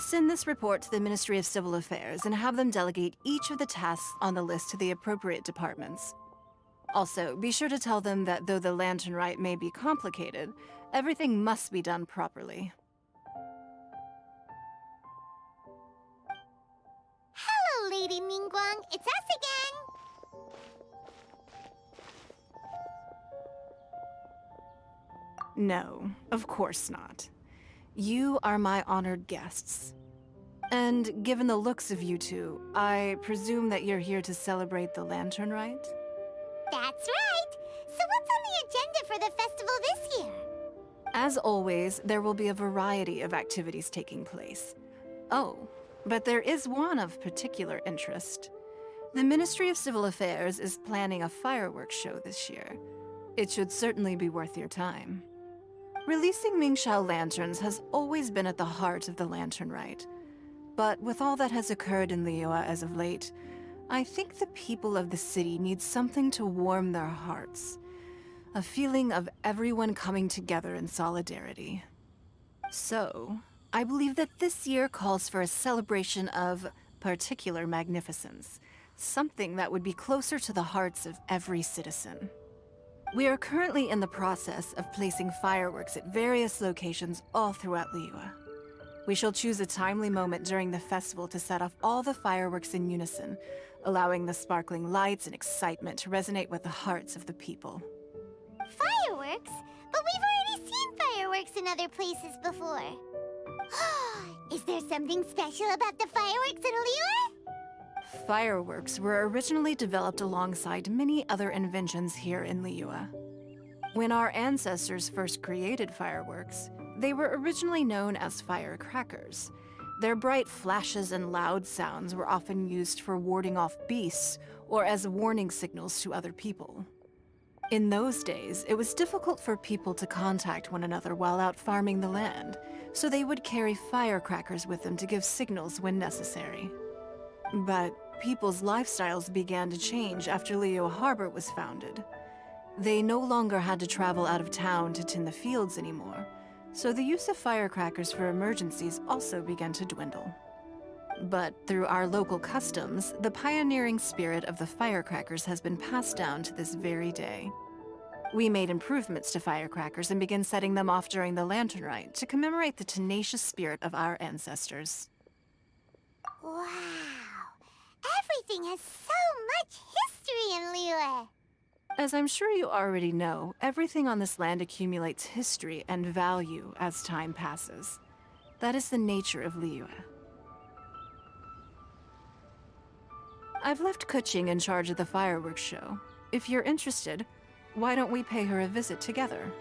Send this report to the Ministry of Civil Affairs and have them delegate each of the tasks on the list to the appropriate departments. Also, be sure to tell them that though the Lantern Rite may be complicated, everything must be done properly. Hello, Lady Ningguang. It's us again. No, of course not. You are my honored guests. And given the looks of you two, I presume that you're here to celebrate the Lantern Rite? That's right. So what's on the agenda for the festival this year? As always, there will be a variety of activities taking place. Oh, but there is one of particular interest. The Ministry of Civil Affairs is planning a fireworks show this year. It should certainly be worth your time. Releasing Mingxiao lanterns has always been at the heart of the Lantern Rite. But with all that has occurred in Liyue as of late, I think the people of the city need something to warm their hearts. A feeling of everyone coming together in solidarity. So, I believe that this year calls for a celebration of particular magnificence. Something that would be closer to the hearts of every citizen. We are currently in the process of placing fireworks at various locations all throughout Liyue. We shall choose a timely moment during the festival to set off all the fireworks in unison, allowing the sparkling lights and excitement to resonate with the hearts of the people. Fireworks? But we've already seen fireworks in other places before. Is there something special about the fireworks in Liyue? Fireworks were originally developed alongside many other inventions here in Liyue. When our ancestors first created fireworks, they were originally known as firecrackers. Their bright flashes and loud sounds were often used for warding off beasts or as warning signals to other people. In those days, it was difficult for people to contact one another while out farming the land, so they would carry firecrackers with them to give signals when necessary. But people's lifestyles began to change after Liyue Harbor was founded. They no longer had to travel out of town to tend the fields anymore, so the use of firecrackers for emergencies also began to dwindle. But through our local customs, the pioneering spirit of the firecrackers has been passed down to this very day. We made improvements to firecrackers and began setting them off during the Lantern Rite to commemorate the tenacious spirit of our ancestors. Wow! Everything has so much history in Liyue! As I'm sure you already know, everything on this land accumulates history and value as time passes. That is the nature of Liyue. I've left Kuching in charge of the fireworks show. If you're interested, why don't we pay her a visit together?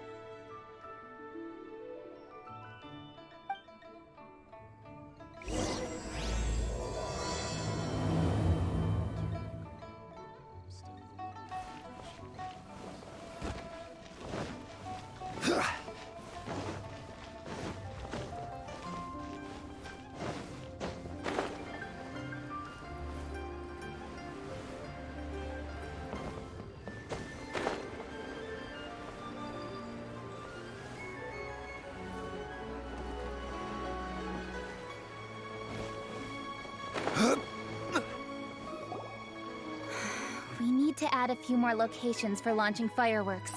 We need to add a few more locations for launching fireworks.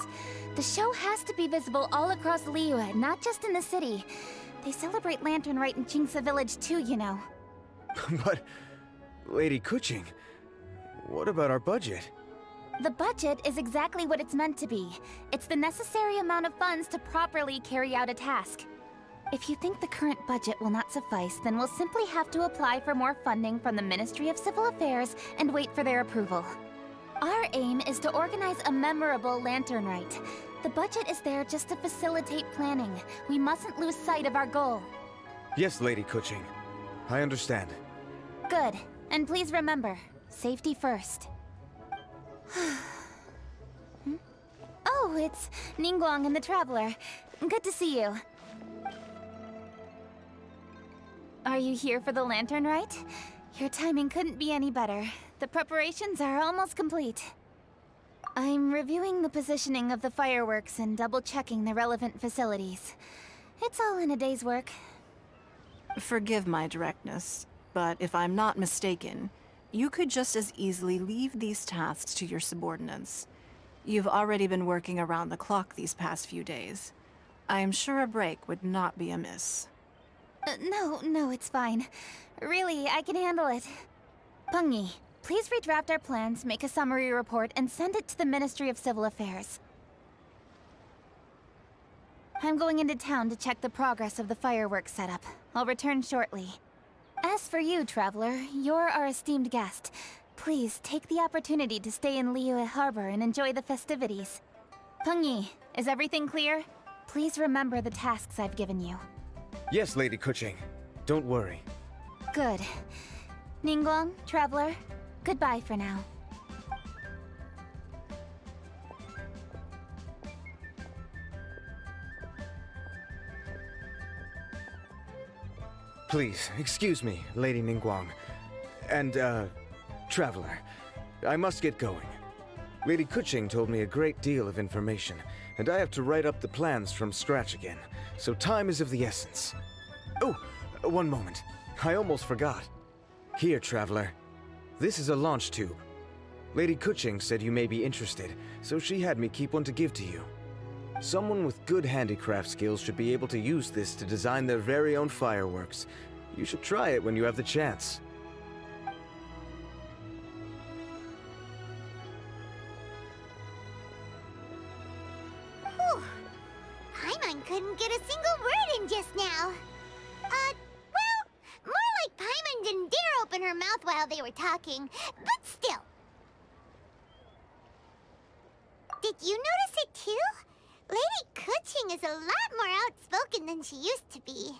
The show has to be visible all across Liyue, not just in the city. They celebrate Lantern Rite in Jingsa Village too, you know. But, Lady Kuching, what about our budget? The budget is exactly what it's meant to be. It's the necessary amount of funds to properly carry out a task. If you think the current budget will not suffice, then we'll simply have to apply for more funding from the Ministry of Civil Affairs and wait for their approval. Our aim is to organize a memorable Lantern Rite. The budget is there just to facilitate planning. We mustn't lose sight of our goal. Yes, Lady Kuching. I understand. Good. And please remember, safety first. Oh, it's Ningguang and the Traveler. Good to see you. Are you here for the Lantern Rite? Your timing couldn't be any better. The preparations are almost complete. I'm reviewing the positioning of the fireworks and double-checking the relevant facilities. It's all in a day's work. Forgive my directness, but if I'm not mistaken, you could just as easily leave these tasks to your subordinates. You've already been working around the clock these past few days. I am sure a break would not be amiss. No, it's fine. Really, I can handle it. Pungi, please redraft our plans, make a summary report, and send it to the Ministry of Civil Affairs. I'm going into town to check the progress of the fireworks setup. I'll return shortly. As for you, Traveler, you're our esteemed guest. Please take the opportunity to stay in Liyue Harbor and enjoy the festivities. Pungi, is everything clear? Please remember the tasks I've given you. Yes, Lady Kuching. Don't worry. Good. Ningguang, Traveler, goodbye for now. Please, excuse me, Lady Ningguang. And, Traveler. I must get going. Lady Kuching told me a great deal of information, and I have to write up the plans from scratch again, so time is of the essence. Oh, one moment. I almost forgot. Here, Traveler. This is a launch tube. Lady Kuching said you may be interested, so she had me keep one to give to you. Someone with good handicraft skills should be able to use this to design their very own fireworks. You should try it when you have the chance. Whew. Paimon couldn't get a single word in just now. Well, more like Paimon didn't dare open her mouth while they were talking, but still. Did you notice it too? Lady Kuching is a lot more outspoken than she used to be.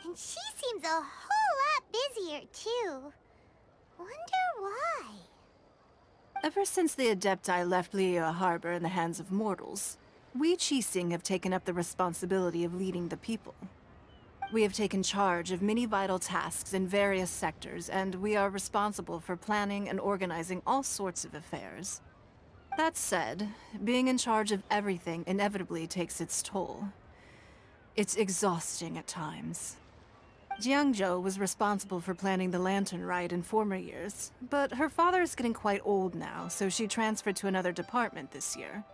And she seems a whole lot busier too. Wonder why? Ever since the Adepti left Liyue Harbor in the hands of mortals, we Qixing have taken up the responsibility of leading the people. We have taken charge of many vital tasks in various sectors, and we are responsible for planning and organizing all sorts of affairs. That said, being in charge of everything inevitably takes its toll. It's exhausting at times. Jiangzhou was responsible for planning the Lantern Rite in former years, but her father is getting quite old now, so she transferred to another department this year.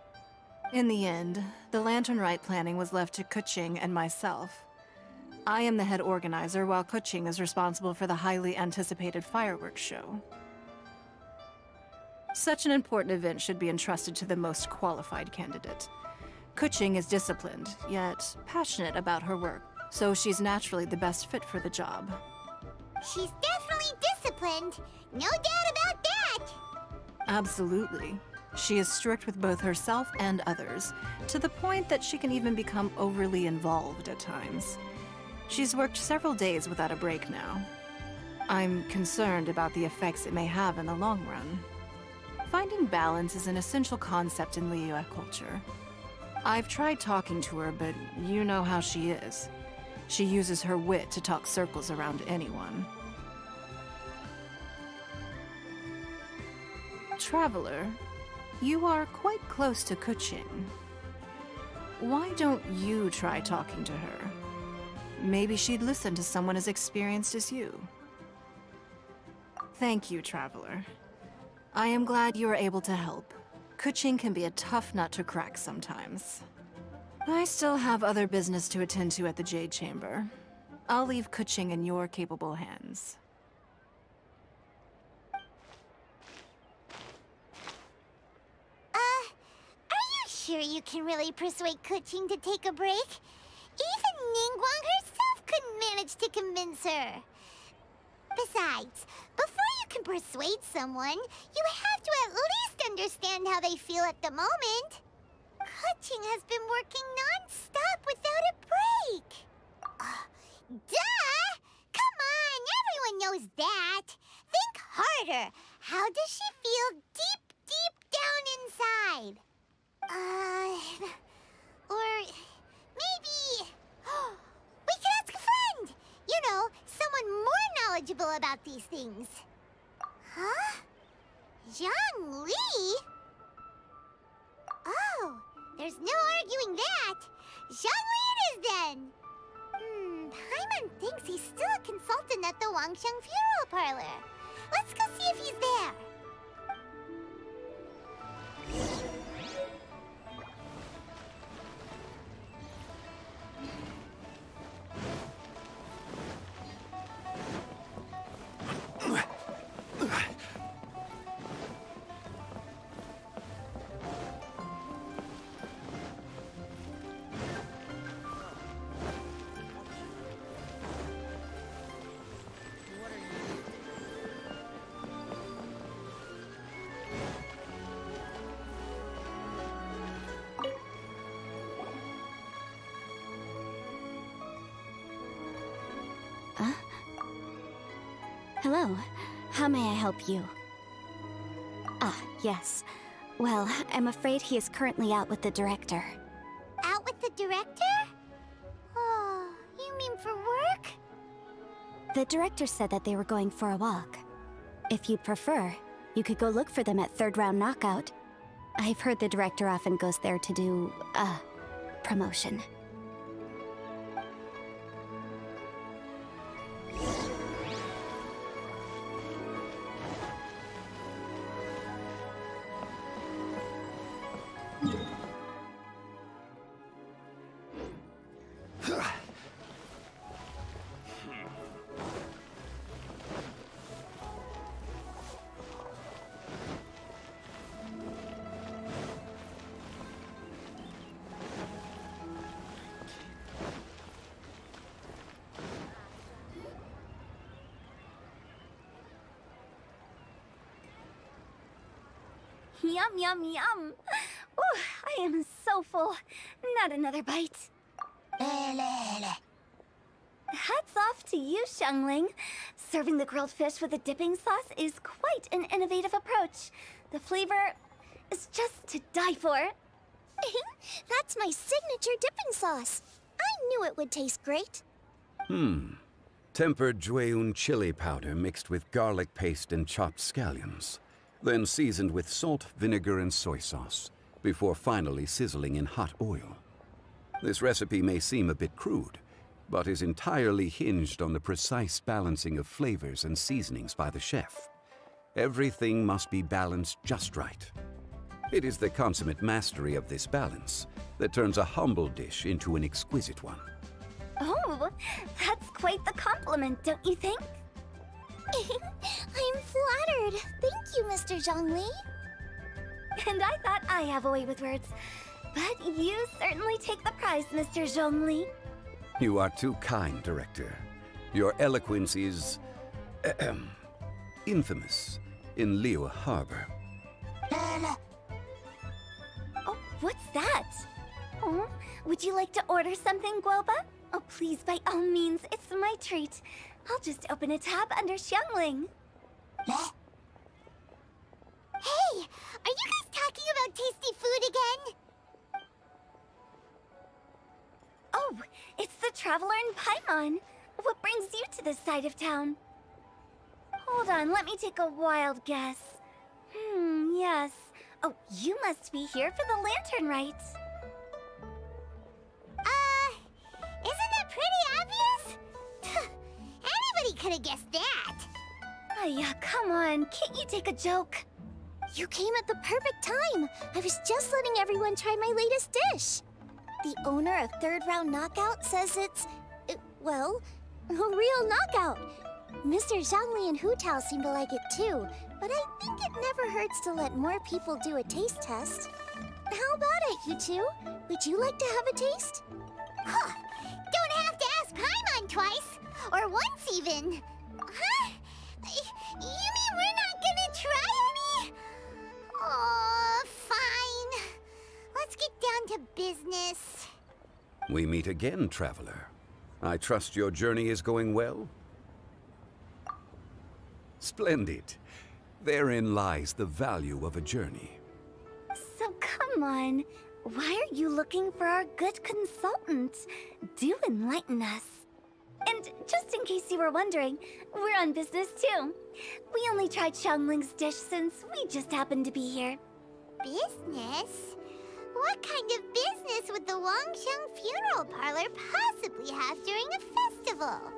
In the end, the Lantern Rite planning was left to Kuching and myself. I am the head organizer, while Kuching is responsible for the highly anticipated fireworks show. Such an important event should be entrusted to the most qualified candidate. Kuching is disciplined, yet passionate about her work, so she's naturally the best fit for the job. She's definitely disciplined. No doubt about that. Absolutely. She is strict with both herself and others, to the point that she can even become overly involved at times. She's worked several days without a break now. I'm concerned about the effects it may have in the long run. Finding balance is an essential concept in Liyue culture. I've tried talking to her, but you know how she is. She uses her wit to talk circles around anyone. Traveler, you are quite close to Kuching. Why don't you try talking to her? Maybe she'd listen to someone as experienced as you. Thank you, Traveler. I am glad you are able to help. Kuching can be a tough nut to crack sometimes. I still have other business to attend to at the Jade Chamber. I'll leave Kuching in your capable hands. Are you sure you can really persuade Kuching to take a break? Even Ningguang herself couldn't manage to convince her. Besides, before you can persuade someone, you have to at least understand how they feel at the moment. Kuching has been working non-stop without a break. Duh! Come on, everyone knows that. Think harder. How does she feel deep down inside? Or maybe... we could ask a friend! You know, someone more knowledgeable about these things. Huh? Zhang Li? Oh, there's no arguing that. Zhang Li it is then. Paimon thinks he's still a consultant at the Wangsheng Funeral Parlor. Let's go see if he's there. Hello. How may I help you? Ah, yes. Well, I'm afraid he is currently out with the director. Out with the director? Oh, you mean for work? The director said that they were going for a walk. If you'd prefer, you could go look for them at Third Round Knockout. I've heard the director often goes there to do, promotion. Yum, yum, yum. Ooh, I am so full. Not another bite. Hats off to you, Xiangling. Serving the grilled fish with a dipping sauce is quite an innovative approach. The flavor is just to die for. That's my signature dipping sauce. I knew it would taste great. Tempered Jueyun chili powder mixed with garlic paste and chopped scallions. Then seasoned with salt, vinegar, and soy sauce, before finally sizzling in hot oil. This recipe may seem a bit crude, but is entirely hinged on the precise balancing of flavors and seasonings by the chef. Everything must be balanced just right. It is the consummate mastery of this balance that turns a humble dish into an exquisite one. Oh, that's quite the compliment, don't you think? I'm flattered. Thank you, Mr. Zhongli. And I thought I have a way with words. But you certainly take the prize, Mr. Zhongli. You are too kind, Director. Your eloquence is infamous in Liyue Harbor. Oh, what's that? Oh, would you like to order something, Guoba? Oh, please, by all means, it's my treat. I'll just open a tab under Xiangling. Hey, are you guys talking about tasty food again? Oh, it's the Traveler and Paimon. What brings you to this side of town? Hold on, let me take a wild guess. Yes. Oh, you must be here for the Lantern Rite. Isn't that pretty obvious? Anybody could have guessed that. Yeah, come on, can't you take a joke? You came at the perfect time. I was just letting everyone try my latest dish. The owner of Third Round Knockout says it's, well, a real knockout. Mr. Zhongli and Hu Tao seem to like it too, but I think it never hurts to let more people do a taste test. How about it, you two? Would you like to have a taste? Huh. Don't have to ask Paimon twice, or once even. Huh? You mean we're not gonna try any? Oh, fine. Let's get down to business. We meet again, Traveler. I trust your journey is going well? Splendid. Therein lies the value of a journey. So come on, why are you looking for our good consultant? Do enlighten us. And just in case you were wondering, we're on business too. We only tried Xiangling's dish since we just happened to be here. Business? What kind of business would the Wangsheng Funeral Parlor possibly have during a festival?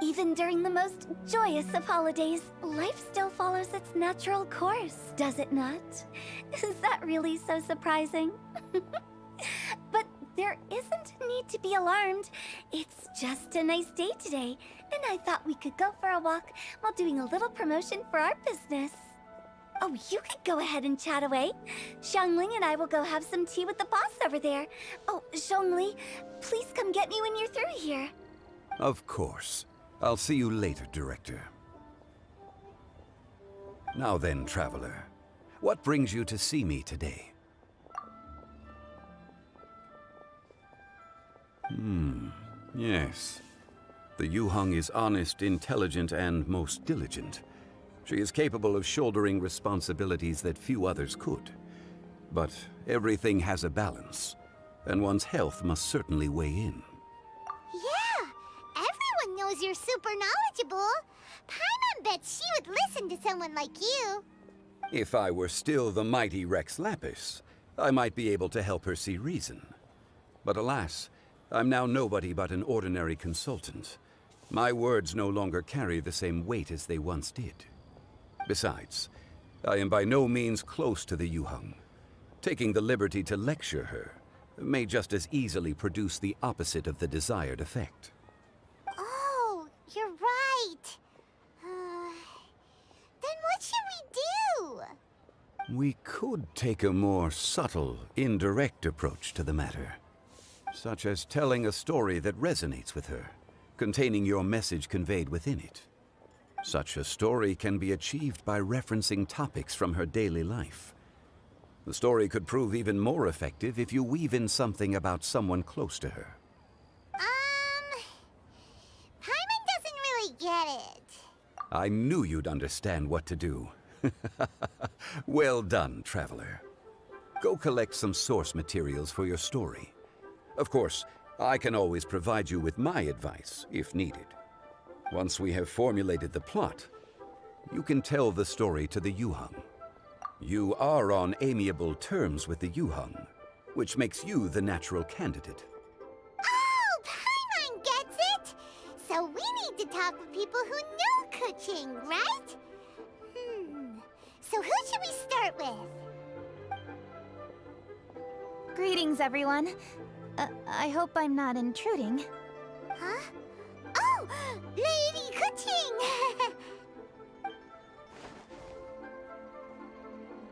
Even during the most joyous of holidays, life still follows its natural course, does it not? Is that really so surprising? But there isn't a need to be alarmed. It's just a nice day today, and I thought we could go for a walk while doing a little promotion for our business. Oh, you could go ahead and chat away. Xiangling and I will go have some tea with the boss over there. Oh, Zhongli, please come get me when you're through here. Of course. I'll see you later, Director. Now then, Traveler. What brings you to see me today? Yes. The Yuheng is honest, intelligent, and most diligent. She is capable of shouldering responsibilities that few others could. But everything has a balance, and one's health must certainly weigh in. Yeah, everyone knows you're super knowledgeable. Paimon bets she would listen to someone like you. If I were still the mighty Rex Lapis, I might be able to help her see reason. But alas, I'm now nobody but an ordinary consultant. My words no longer carry the same weight as they once did. Besides, I am by no means close to the Yuheng. Taking the liberty to lecture her may just as easily produce the opposite of the desired effect. Oh, you're right. Then what should we do? We could take a more subtle, indirect approach to the matter, such as telling a story that resonates with her, containing your message conveyed within it. Such a story can be achieved by referencing topics from her daily life. The story could prove even more effective if you weave in something about someone close to her. Paimon doesn't really get it. I knew you'd understand what to do. Well done, Traveler. Go collect some source materials for your story. Of course, I can always provide you with my advice, if needed. Once we have formulated the plot, you can tell the story to the Yuheng. You are on amiable terms with the Yuheng, which makes you the natural candidate. Oh, Paimon gets it! So we need to talk with people who know Kuching, right? So who should we start with? Greetings, everyone. I hope I'm not intruding. Huh? Oh! Lady Kuching!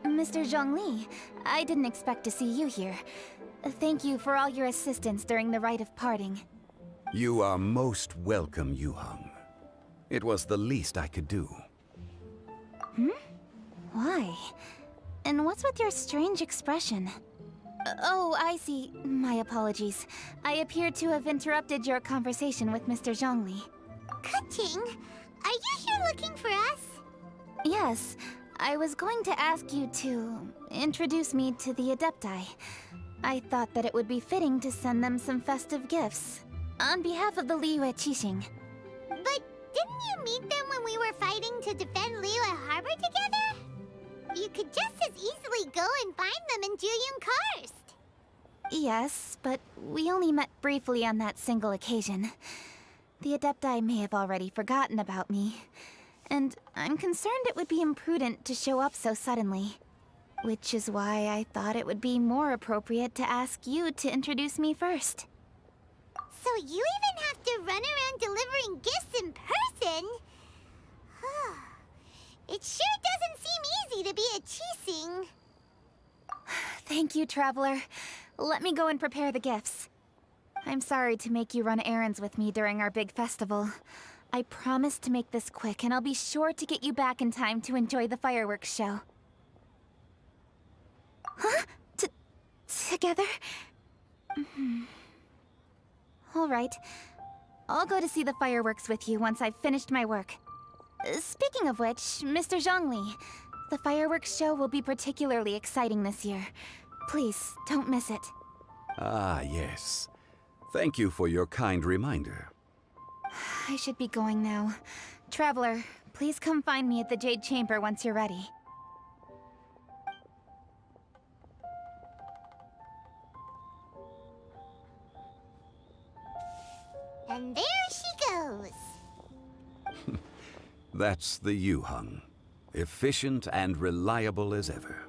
Mr. Zhongli, I didn't expect to see you here. Thank you for all your assistance during the rite of parting. You are most welcome, Yuheng. It was the least I could do. Why? And what's with your strange expression? Oh, I see. My apologies. I appear to have interrupted your conversation with Mr. Zhongli. Kuching, are you here looking for us? Yes, I was going to ask you to introduce me to the Adepti. I thought that it would be fitting to send them some festive gifts. On behalf of the Liyue Qixing. But didn't you meet them when we were fighting to defend Liyue Harbor together? You could just as easily go and find them in Juyun Karst. Yes, but we only met briefly on that single occasion. The Adepti may have already forgotten about me. And I'm concerned it would be imprudent to show up so suddenly. Which is why I thought it would be more appropriate to ask you to introduce me first. So you even have to run around delivering gifts in person? It sure doesn't seem easy to be a Qixing. Thank you, Traveler. Let me go and prepare the gifts. I'm sorry to make you run errands with me during our big festival. I promise to make this quick, and I'll be sure to get you back in time to enjoy the fireworks show. Huh? Together? All right. I'll go to see the fireworks with you once I've finished my work. Speaking of which, Mr. Zhongli, the fireworks show will be particularly exciting this year. Please, don't miss it. Ah, yes. Thank you for your kind reminder. I should be going now. Traveler, please come find me at the Jade Chamber once you're ready. That's the Yuhung. Efficient and reliable as ever.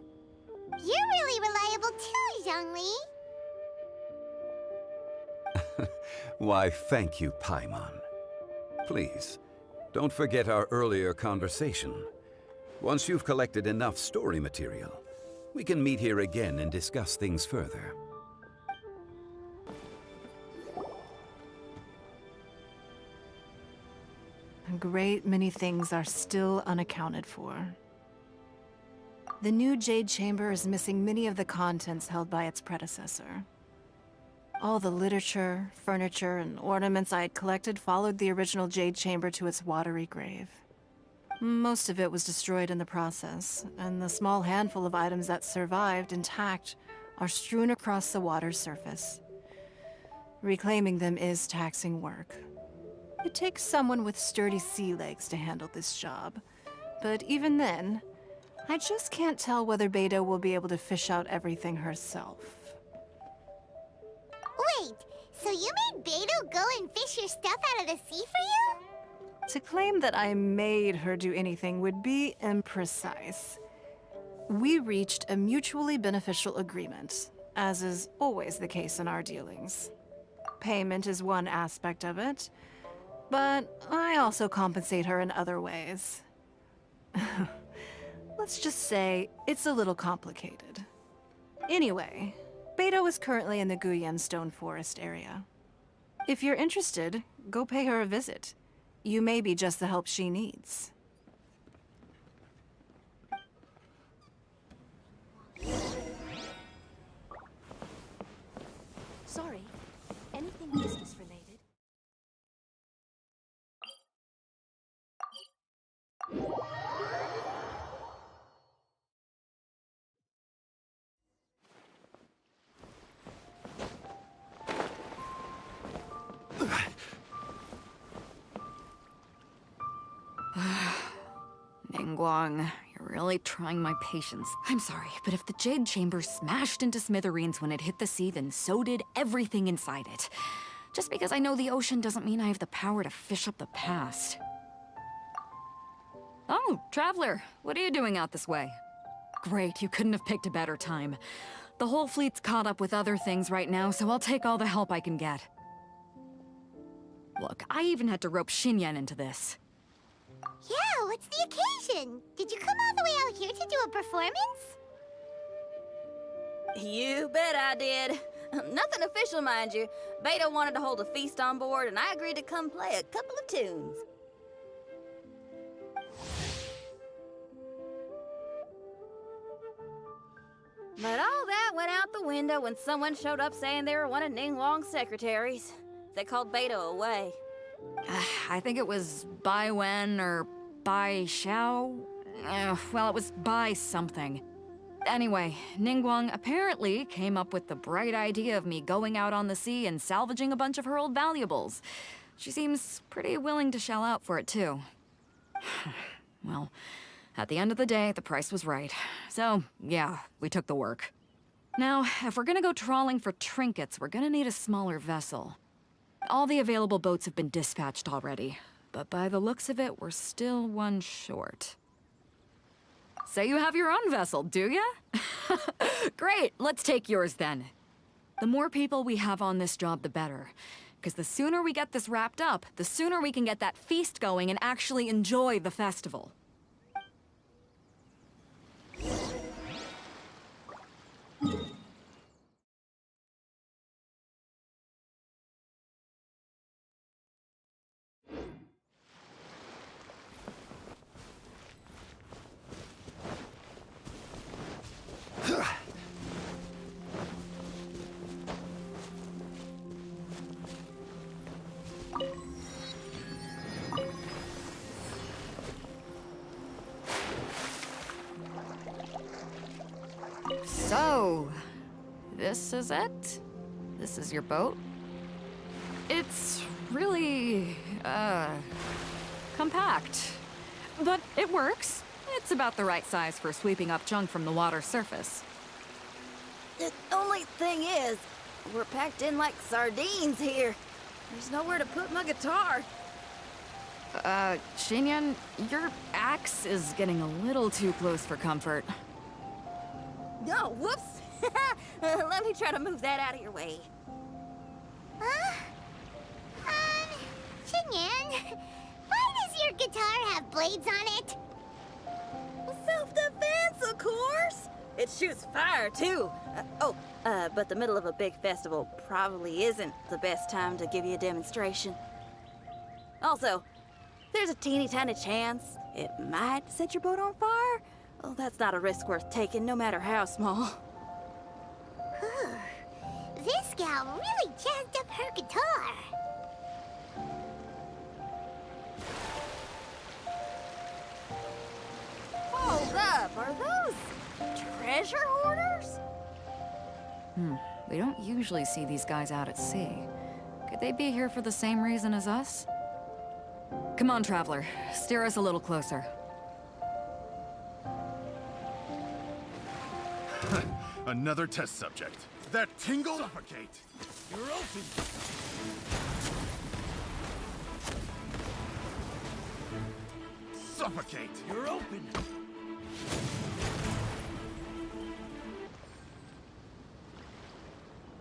You're really reliable too, Zhongli. Why, thank you, Paimon. Please, don't forget our earlier conversation. Once you've collected enough story material, we can meet here again and discuss things further. A great many things are still unaccounted for. The new Jade Chamber is missing many of the contents held by its predecessor. All the literature, furniture, and ornaments I had collected followed the original Jade Chamber to its watery grave. Most of it was destroyed in the process, and the small handful of items that survived intact are strewn across the water's surface. Reclaiming them is taxing work. It takes someone with sturdy sea legs to handle this job, but even then, I just can't tell whether Beidou will be able to fish out everything herself. Wait, so you made Beidou go and fish your stuff out of the sea for you? To claim that I made her do anything would be imprecise. We reached a mutually beneficial agreement, as is always the case in our dealings. Payment is one aspect of it, but I also compensate her in other ways. Let's just say it's a little complicated. Anyway, Beidou is currently in the Guyan Stone Forest area. If you're interested, go pay her a visit. You may be just the help she needs. Sorry. Anything business related? Ningguang, you're really trying my patience. I'm sorry, but if the Jade Chamber smashed into smithereens when it hit the sea, then so did everything inside it. Just because I know the ocean doesn't mean I have the power to fish up the past. Oh, Traveler, what are you doing out this way? Great, you couldn't have picked a better time. The whole fleet's caught up with other things right now, so I'll take all the help I can get. Look, I even had to rope Xinyan into this. Yeah, what's the occasion? Did you come all the way out here to do a performance? You bet I did. Nothing official, mind you. Beidou wanted to hold a feast on board, and I agreed to come play a couple of tunes. But all that went out the window when someone showed up saying they were one of Ningguang's secretaries. They called Beidou away. I think it was Bai Wen or Bai Xiao. Well, it was Bai something. Anyway, Ningguang apparently came up with the bright idea of me going out on the sea and salvaging a bunch of her old valuables. She seems pretty willing to shell out for it, too. Well, at the end of the day, the price was right. So, yeah, we took the work. Now, if we're gonna go trawling for trinkets, we're gonna need a smaller vessel. All the available boats have been dispatched already, but by the looks of it, we're still one short. So you have your own vessel, do ya? Great, let's take yours then. The more people we have on this job, the better. Because the sooner we get this wrapped up, the sooner we can get that feast going and actually enjoy the festival. So, this is it? This is your boat? It's really, compact. But it works. It's about the right size for sweeping up junk from the water's surface. The only thing is, we're packed in like sardines here. There's nowhere to put my guitar. Xinyan, your axe is getting a little too close for comfort. Oh, whoops! Let me try to move that out of your way. Xinyan, why does your guitar have blades on it? Self-defense, of course! It shoots fire, too. But the middle of a big festival probably isn't the best time to give you a demonstration. Also, there's a teeny tiny chance it might set your boat on fire. Oh, that's not a risk worth taking, no matter how small. This gal really jazzed up her guitar. Hold up, are those treasure hoarders? We don't usually see these guys out at sea. Could they be here for the same reason as us? Come on, Traveler. Steer us a little closer. Another test subject. That tingle? Suffocate. You're open. Suffocate. You're open.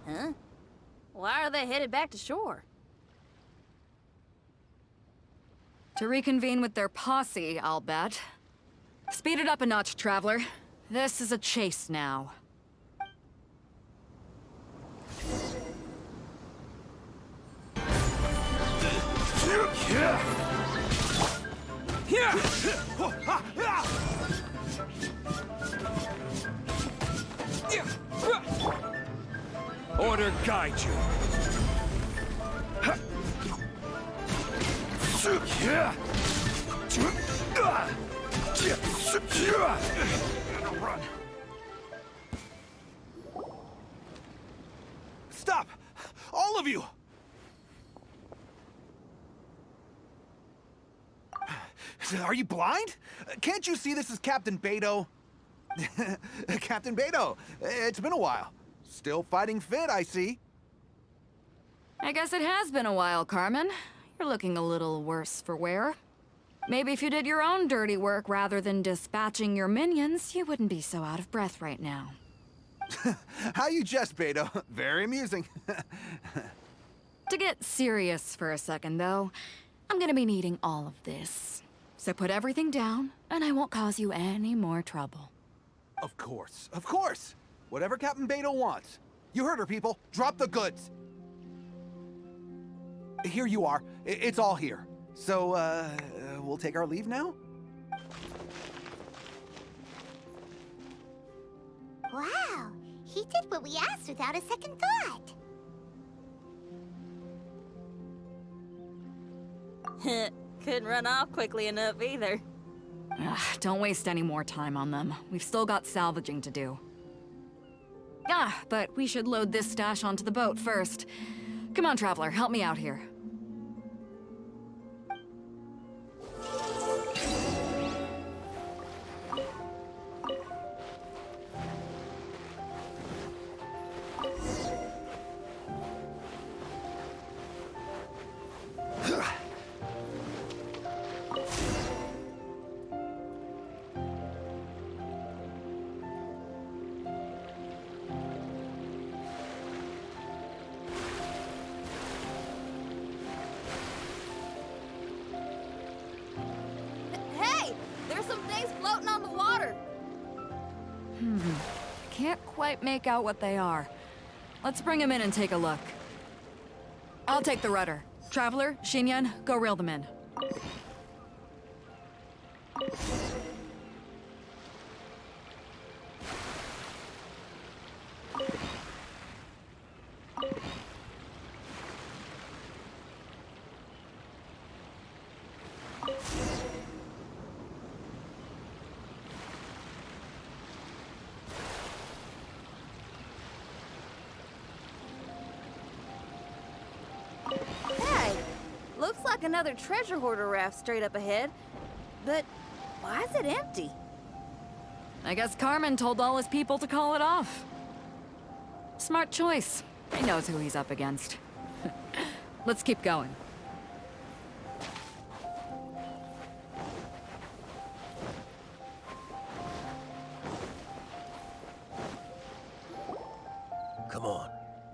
Huh? Why are they headed back to shore? To reconvene with their posse, I'll bet. Speed it up a notch, Traveler. This is a chase now. Order guide you. Run. Stop! All of you! Are you blind? Can't you see this is Captain Beto? Captain Beto, it's been a while. Still fighting fit, I see. I guess it has been a while, Carmen. You're looking a little worse for wear. Maybe if you did your own dirty work rather than dispatching your minions, you wouldn't be so out of breath right now. How you jest, Beto. Very amusing. To get serious for a second, though, I'm gonna be needing all of this. So put everything down, and I won't cause you any more trouble. Of course, of course. Whatever Captain Beto wants. You heard her, people. Drop the goods. Here you are. It's all here. So, we'll take our leave now? Wow, he did what we asked without a second thought. Couldn't run off quickly enough either. Don't waste any more time on them. We've still got salvaging to do. But we should load this stash onto the boat first. Come on, Traveler, help me out here. Hey! There's some things floating on the water! Can't quite make out what they are. Let's bring them in and take a look. I'll take the rudder. Traveler, Xinyan, go reel them in. Hey! Looks like another treasure hoarder raft straight up ahead. But why is it empty? I guess Carmen told all his people to call it off. Smart choice. He knows who he's up against. Let's keep going.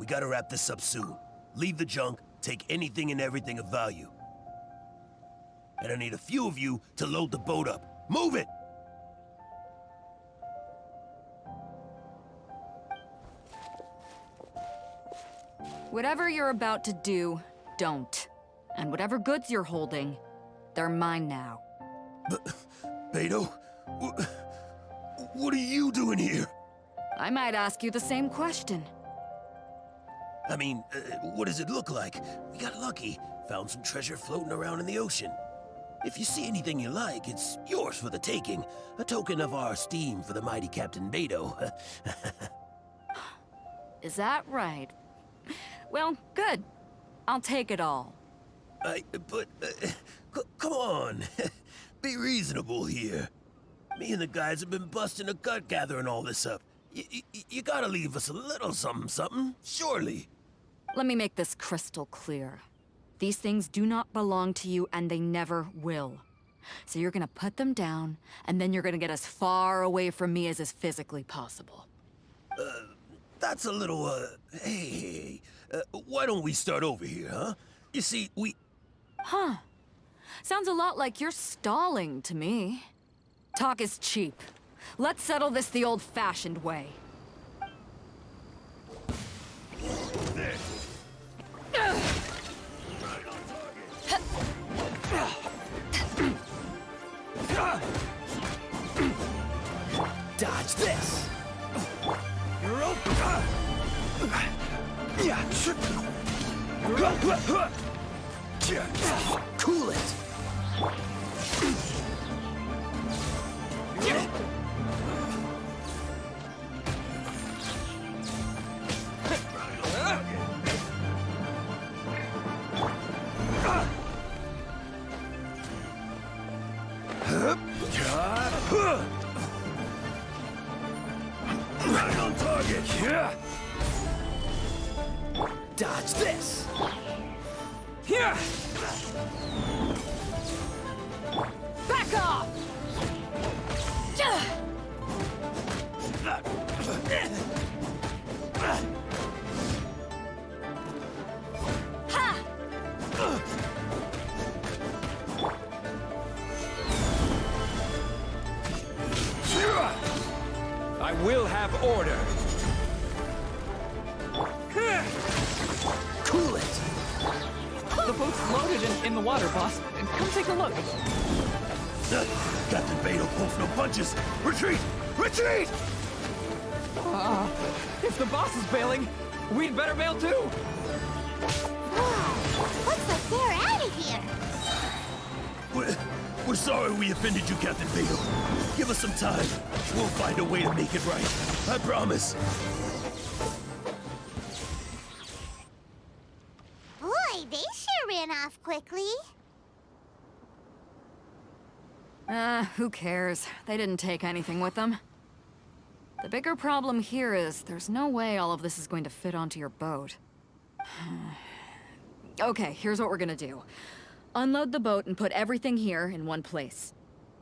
We gotta wrap this up soon. Leave the junk, take anything and everything of value. And I need a few of you to load the boat up. Move it! Whatever you're about to do, don't. And whatever goods you're holding, they're mine now. Beto? What are you doing here? I might ask you the same question. I mean, what does it look like? We got lucky. Found some treasure floating around in the ocean. If you see anything you like, it's yours for the taking. A token of our esteem for the mighty Captain Beto. Is that right? Well, good. I'll take it all. Come on. Be reasonable here. Me and the guys have been busting a gut gathering all this up. You gotta leave us a little something, surely. Let me make this crystal clear. These things do not belong to you, and they never will. So you're gonna put them down, and then you're gonna get as far away from me as is physically possible. That's a little, hey, why don't we start over here, huh? You see, Huh. Sounds a lot like you're stalling to me. Talk is cheap. Let's settle this the old-fashioned way. Dodge this! Cool it! Right on target! Dodge this! Here! Back off! I will have order. Cool it! The boat's loaded in the water, boss. Come take a look. Captain Beto pulls no punches! Retreat! Retreat! If the boss is bailing, we'd better bail too. Looks like they're out of here. We're sorry we offended you, Captain Beto. Give us some time. We'll find a way to make it right. I promise. Boy, they sure ran off quickly. Who cares? They didn't take anything with them. The bigger problem here is there's no way all of this is going to fit onto your boat. Okay, here's what we're gonna do. Unload the boat and put everything here in one place.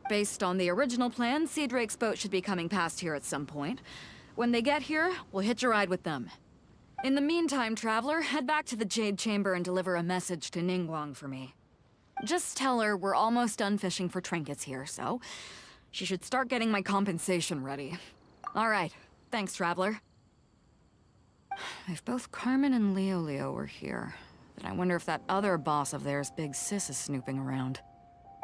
Based on the original plan, Sea Drake's boat should be coming past here at some point. When they get here, we'll hitch a ride with them. In the meantime, Traveler, head back to the Jade Chamber and deliver a message to Ningguang for me. Just tell her we're almost done fishing for trinkets here, so she should start getting my compensation ready. All right, thanks, Traveler. If both Carmen and Leo were here, then I wonder if that other boss of theirs, Big Sis, is snooping around.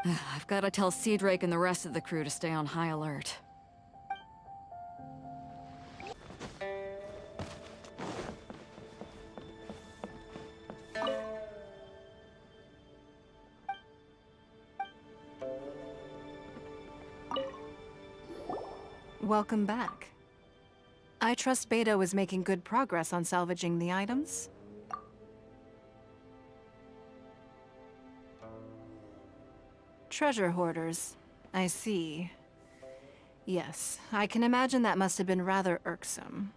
I've got to tell Sea Drake and the rest of the crew to stay on high alert. Welcome back. I trust Beto is making good progress on salvaging the items. Treasure hoarders. I see. Yes, I can imagine that must have been rather irksome.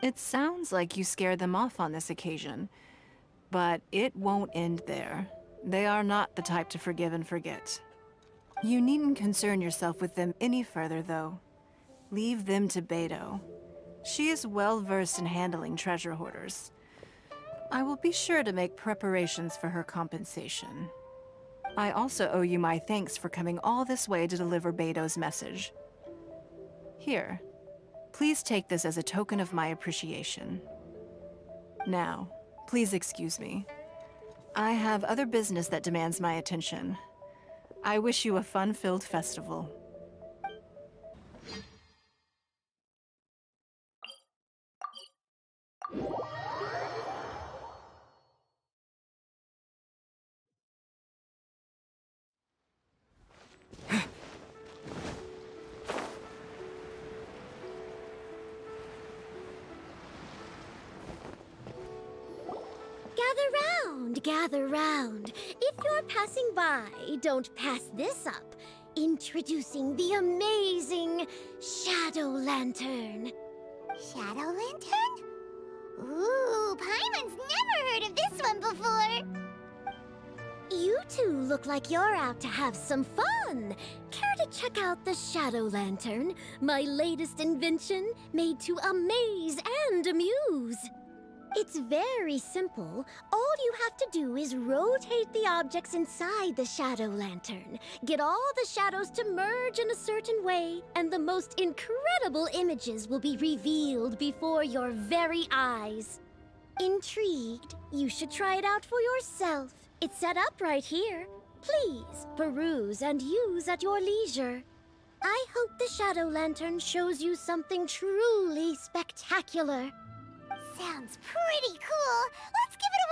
It sounds like you scared them off on this occasion, but it won't end there. They are not the type to forgive and forget. You needn't concern yourself with them any further, though. Leave them to Beto. She is well versed in handling treasure hoarders. I will be sure to make preparations for her compensation. I also owe you my thanks for coming all this way to deliver Beto's message. Here, please take this as a token of my appreciation. Now, please excuse me. I have other business that demands my attention. I wish you a fun-filled festival. Gather round. If you're passing by, don't pass this up. Introducing the amazing Shadow Lantern. Shadow Lantern? Ooh, Paimon's never heard of this one before. You two look like you're out to have some fun. Care to check out the Shadow Lantern, my latest invention made to amaze and amuse? It's very simple. All you have to do is rotate the objects inside the Shadow Lantern, get all the shadows to merge in a certain way, and the most incredible images will be revealed before your very eyes. Intrigued? You should try it out for yourself. It's set up right here. Please peruse and use at your leisure. I hope the Shadow Lantern shows you something truly spectacular. Sounds pretty cool. Let's give it a